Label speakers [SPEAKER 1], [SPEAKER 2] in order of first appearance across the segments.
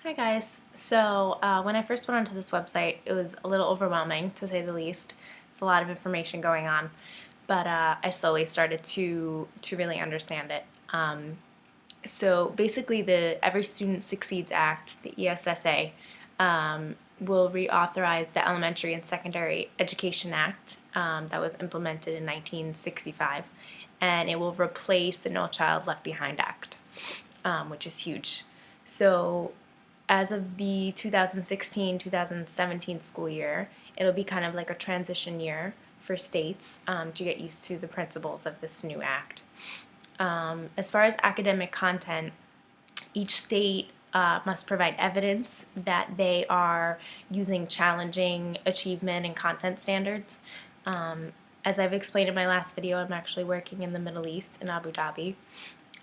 [SPEAKER 1] Hi guys. So when I first went onto this website, it was a little overwhelming to say the least. It's a lot of information going on, but I slowly started to really understand it. So basically, the Every Student Succeeds Act, the ESSA, will reauthorize the Elementary and Secondary Education Act that was implemented in 1965, and it will replace the No Child Left Behind Act, which is huge. So as of the 2016-2017 school year, it'll be kind of like a transition year for states to get used to the principles of this new act. As far as academic content, each state must provide evidence that they are using challenging achievement and content standards. As I've explained in my last video, I'm actually working in the Middle East in Abu Dhabi.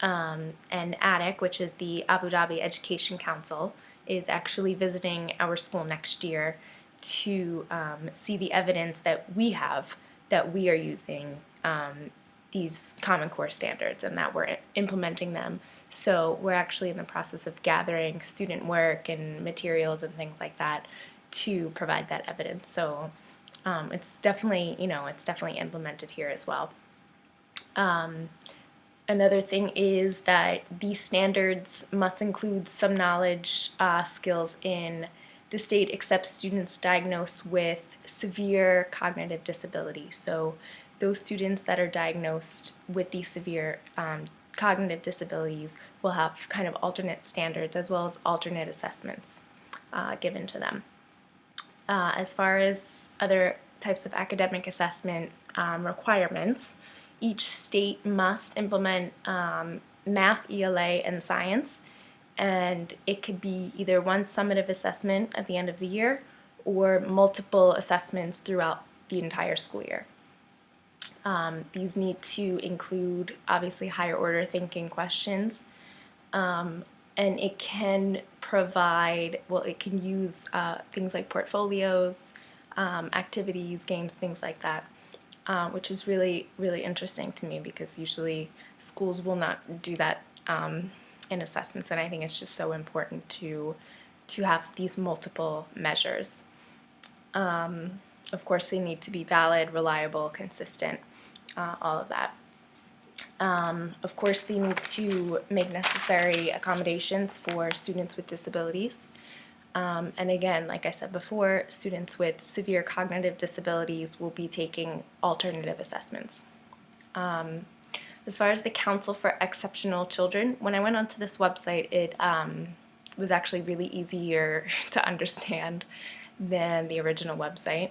[SPEAKER 1] And ADIC, which is the Abu Dhabi Education Council, is actually visiting our school next year to see the evidence that we have that we are using these Common Core standards and that we're implementing them. So we're actually in the process of gathering student work and materials and things like that to provide that evidence. So it's definitely, it's definitely implemented here as well. Another thing is that these standards must include some knowledge, skills in the state accepts students diagnosed with severe cognitive disability. So those students that are diagnosed with these severe cognitive disabilities will have kind of alternate standards as well as alternate assessments given to them. As far as other types of academic assessment requirements, each state must implement math, ELA, and science, and it could be either one summative assessment at the end of the year or multiple assessments throughout the entire school year. These need to include, obviously, higher order thinking questions, and it can provide, it can use things like portfolios, activities, games, things like that. Which is really, really interesting to me because usually schools will not do that in assessments, and I think it's just so important to have these multiple measures. Of course, they need to be valid, reliable, consistent, all of that. Of course, they need to make necessary accommodations for students with disabilities. And again, like I said before, students with severe cognitive disabilities will be taking alternative assessments. As far as the Council for Exceptional Children, when I went onto this website, it was actually really easier to understand than the original website.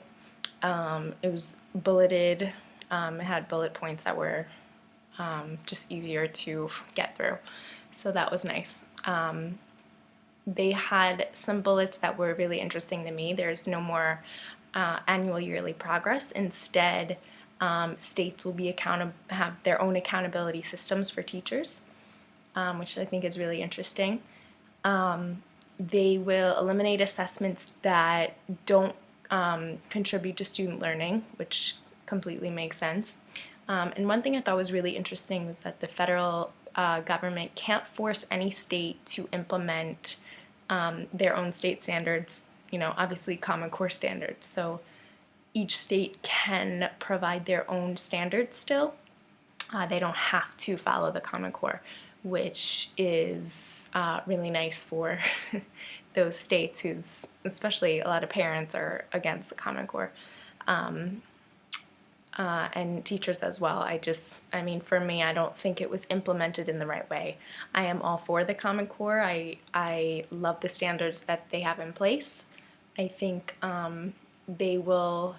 [SPEAKER 1] It was bulleted, it had bullet points that were just easier to get through, so that was nice. They had some bullets that were really interesting to me. There's no more annual yearly progress. Instead, states will be have their own accountability systems for teachers, which I think is really interesting. They will eliminate assessments that don't contribute to student learning, which completely makes sense. And one thing I thought was really interesting was that the federal government can't force any state to implement their own state standards, obviously Common Core standards. So each state can provide their own standards still. They don't have to follow the Common Core, which is really nice for those states whose, especially a lot of parents are against the Common Core. And teachers as well. For me, I don't think it was implemented in the right way. I am all for the Common Core. I love the standards that they have in place. I think they will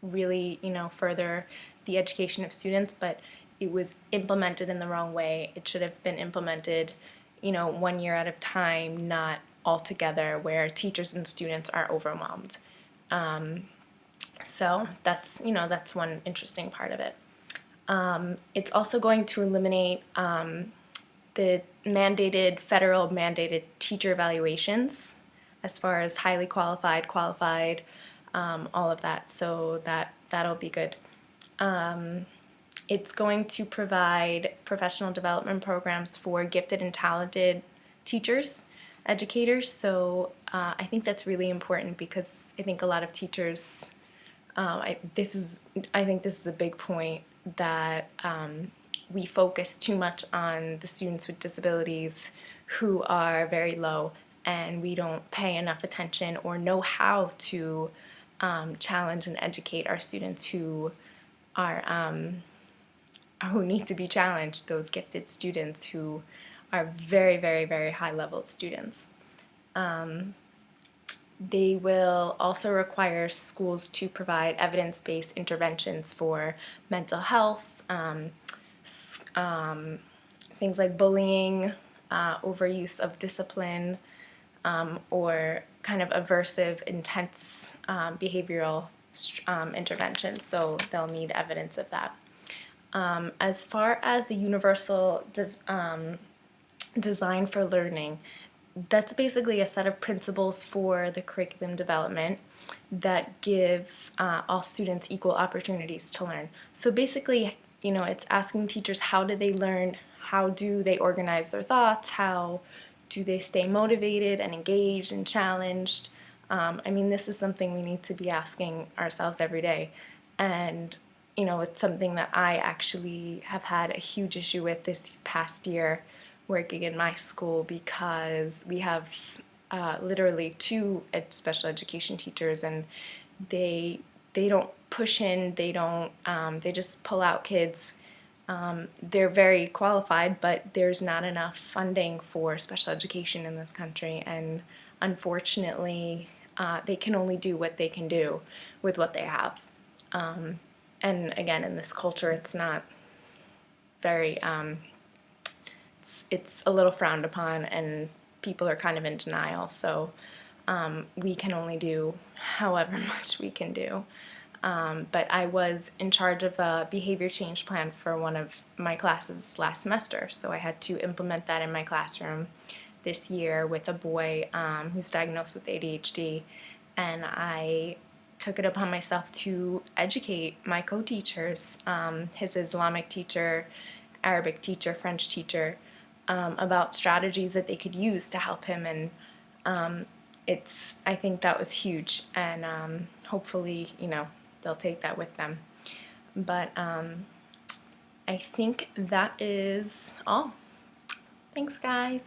[SPEAKER 1] really, further the education of students, but it was implemented in the wrong way. It should have been implemented, 1 year at a time, not all together, where teachers and students are overwhelmed. So that's one interesting part of it. It's also going to eliminate the federal mandated teacher evaluations as far as highly qualified, all of that. So that'll be good. It's going to provide professional development programs for gifted and talented teachers. educators. So I think that's really important because I think a lot of teachers, I think this is a big point that we focus too much on the students with disabilities who are very low, and we don't pay enough attention or know how to challenge and educate our students are who need to be challenged, those gifted students who are very, very, very high-level students. They will also require schools to provide evidence-based interventions for mental health, things like bullying, overuse of discipline, or kind of aversive, intense behavioral interventions. So they'll need evidence of that. As far as the universal design for learning, that's basically a set of principles for the curriculum development that give all students equal opportunities to learn. So basically, it's asking teachers, how do they learn? How do they organize their thoughts? How do they stay motivated and engaged and challenged? This is something we need to be asking ourselves every day. And it's something that I actually have had a huge issue with this past year working in my school, because we have literally two special education teachers, and they don't push in, they just pull out kids. They're very qualified, but there's not enough funding for special education in this country, and unfortunately they can only do what they can do with what they have. And again, in this culture, it's not very, it's a little frowned upon, and people are kind of in denial. So we can only do however much we can do. But I was in charge of a behavior change plan for one of my classes last semester, so I had to implement that in my classroom this year with a boy who's diagnosed with ADHD, and I took it upon myself to educate my co-teachers, his Islamic teacher, Arabic teacher, French teacher, about strategies that they could use to help him, and I think that was huge, and hopefully, they'll take that with them. But I think that is all. Thanks, guys.